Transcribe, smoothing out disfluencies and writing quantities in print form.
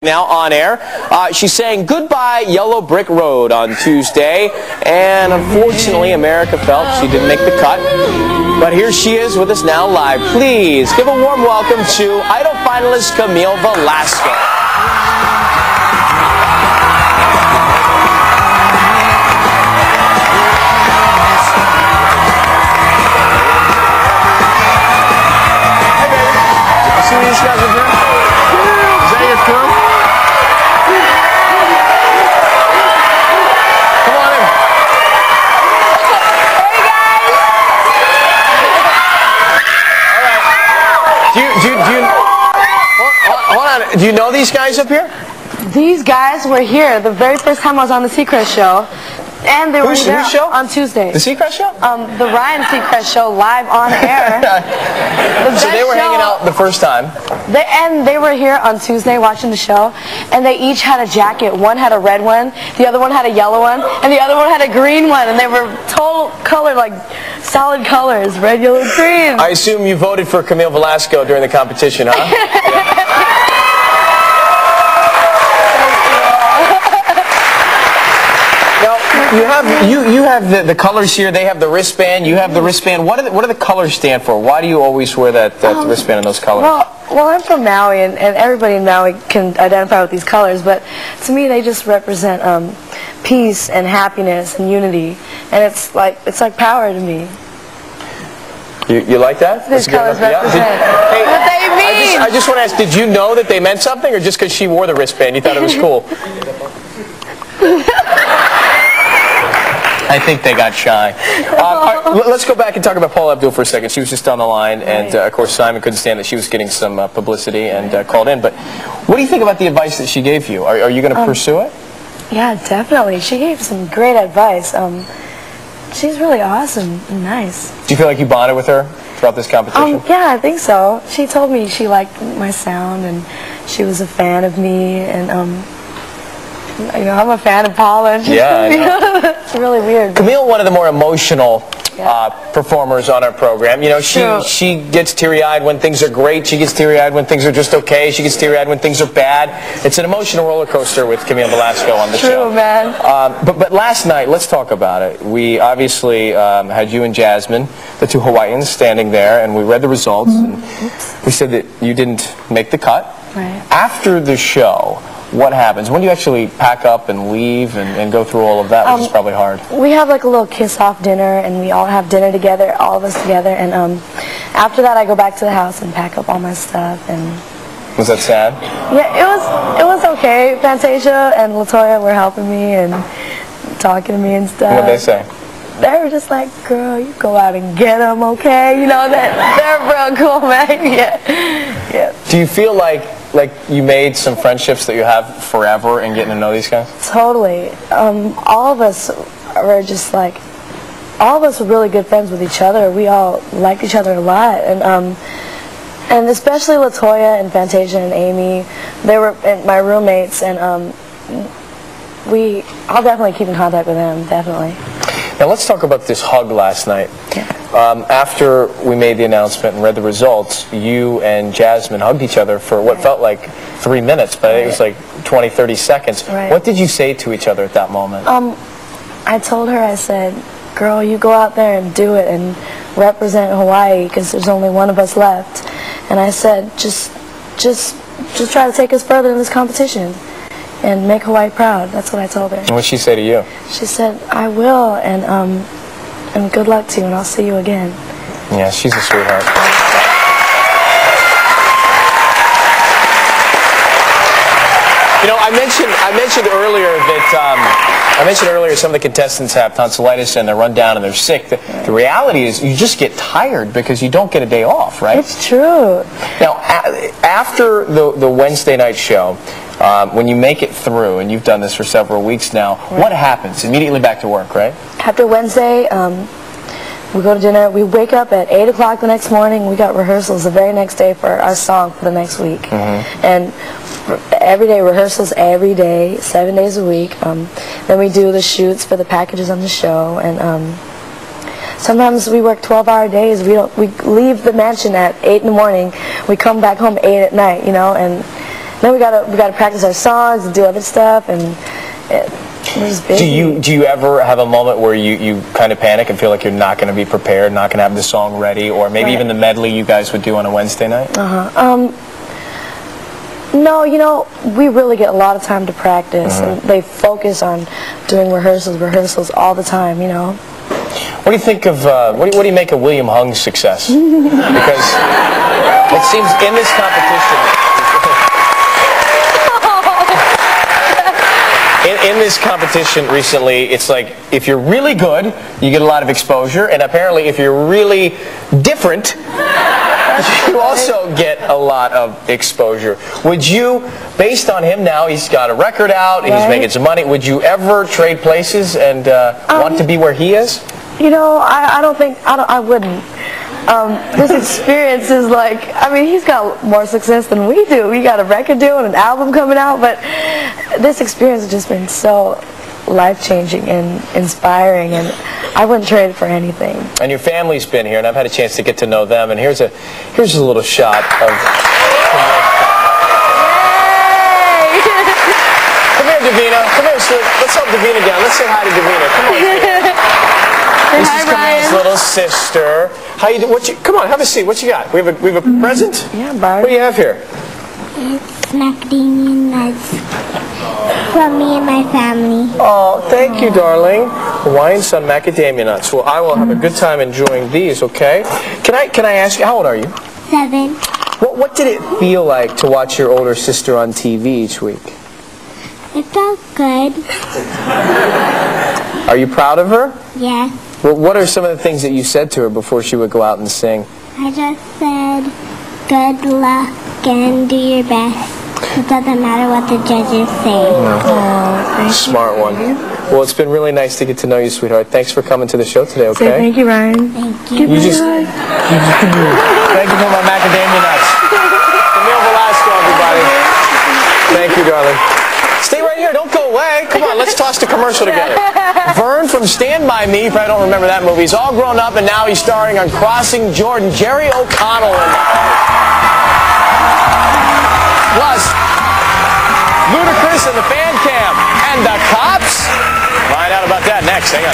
Now on air, she's saying goodbye Yellow Brick Road on Tuesday, and unfortunately America felt she didn't make the cut, but here she is with us now live. Please give a warm welcome to Idol finalist Camile Velasco. See these guys up here? Is that your crew? Come on in. Hey guys! All right. Hold on. Do you know these guys up here? These guys were here the very first time I was on the Seacrest show. And they were there show? on Tuesday. The Seacrest show? The Ryan Seacrest show live on air. So they were hanging out the first time. They were here on Tuesday watching the show, and they each had a jacket. One had a red one, the other one had a yellow one, and the other one had a green one, and they were total color, like solid colors, red, yellow, green. I assume you voted for Camile Velasco during the competition, huh? Yeah. You have the colors here. They have the wristband. You have the wristband. What do the colors stand for? Why do you always wear that wristband and those colors? Well, I'm from Maui, and everybody in Maui can identify with these colors. But to me, they just represent peace and happiness and unity, and it's like power to me. You like that? These colors represent what they mean. I just want to ask: did you know that they meant something, or just because she wore the wristband, you thought it was cool? I think they got shy. Let's go back and talk about Paula Abdul for a second. She was just on the line, and of course Simon couldn't stand that she was getting some publicity and called in. But what do you think about the advice that she gave you? Are you going to pursue it? Yeah, definitely. She gave some great advice. She's really awesome and nice. Do you feel like you bonded with her throughout this competition? Yeah, I think so. She told me she liked my sound, and she was a fan of me, and you know, I'm a fan of Paula. Yeah, I know. It's really weird. Camille, one of the more emotional performers on our program. You know, she gets teary-eyed when things are great. She gets teary-eyed when things are just okay. She gets teary-eyed when things are bad. It's an emotional roller coaster with Camile Velasco on the show. True, man. But last night, let's talk about it. We obviously had you and Jasmine, the two Hawaiians, standing there, and we read the results. And we said that you didn't make the cut. Right. After the show, what happens? When do you actually pack up and leave and go through all of that, which is probably hard? We have like a little kiss-off dinner, and we all have dinner together, all of us together, and after that I go back to the house and pack up all my stuff. And was that sad? yeah, it was okay. Fantasia and LaToya were helping me and talking to me and stuff. What did they say? They were just like, girl, you go out and get them, okay? You know, they're real cool, man. Yeah. Do you feel like you made some friendships that you have forever and getting to know these guys? Totally. All of us were just like, all of us were really good friends with each other. We all liked each other a lot, and especially LaToya and Fantasia and Amy. They were my roommates, and I'll definitely keep in contact with them, definitely. Now let's talk about this hug last night. Yeah. After we made the announcement and read the results, you and Jasmine hugged each other for what felt like 3 minutes, but it was like 20, 30 seconds. Right. What did you say to each other at that moment? I told her, I said, girl, you go out there and do it and represent Hawaii, because there's only one of us left. And I said, just try to take us further in this competition and make Hawaii proud. That's what I told her. And what did she say to you? She said, I will, and good luck to you, and I'll see you again. Yeah, she's a sweetheart. You know, I mentioned earlier that I mentioned earlier some of the contestants have tonsillitis and they're run down and they're sick. The reality is you just get tired because you don't get a day off, right? It's true. Now, after the Wednesday night show, when you make it through, and you've done this for several weeks now, what happens? Immediately back to work, right? After Wednesday, we go to dinner. We wake up at 8 o'clock the next morning. We got rehearsals the very next day for our song for the next week. And every day, rehearsals every day, 7 days a week. Then we do the shoots for the packages on the show. And sometimes we work 12-hour days. We leave the mansion at 8 in the morning. We come back home 8 at night, you know, and then we gotta practice our songs and do other stuff, and we're just busy. Do you ever have a moment where you kind of panic and feel like you're not going to be prepared, not going to have the song ready, or maybe even the medley you guys would do on a Wednesday night? No, you know, we really get a lot of time to practice, and they focus on doing rehearsals all the time, you know. What do you think of, what do you make of William Hung's success? Because it seems in this competition, in this competition recently, it's like if you're really good, you get a lot of exposure, and apparently if you're really different, you also get a lot of exposure. Would you, based on him now, he's got a record out, he's making some money, would you ever trade places and want to be where he is? You know, I wouldn't. This experience is like, I mean, he's got more success than we do. We got a record deal and an album coming out, but this experience has just been so life-changing and inspiring, and I wouldn't trade it for anything. And your family's been here, and I've had a chance to get to know them, and here's a little shot of... Yay! Come here, Davina. Come here, so let's help Davina down. Let's say hi to Davina. Come on. This is Camile's little sister. How you do? Come on, have a seat. What you got? We have a present? Yeah, Barb. What do you have here? It's macadamia nuts from me and my family. Oh, thank you, darling. Hawaiian Sun macadamia nuts. Well, I will have a good time enjoying these, okay? Can I ask you, how old are you? 7. What did it feel like to watch your older sister on TV each week? It felt good. Are you proud of her? Yeah. Well, what are some of the things that you said to her before she would go out and sing? I just said, good luck and do your best. It doesn't matter what the judges say. No. Smart one. Well, it's been really nice to get to know you, sweetheart. Thanks for coming to the show today, okay? Say thank you, Ryan. Thank you. Thank you for my macadamia nuts. Camille Velasco, everybody. Thank you, darling. Stay right here. Don't go away. Come on, let's toss the commercial together. Vern from Stand By Me, you probably don't remember that movie. He's all grown up, and now he's starring on Crossing Jordan. Jerry O'Connell. Plus, Ludacris and the Fan Cam. And the Cops. Find out about that next. Hang on.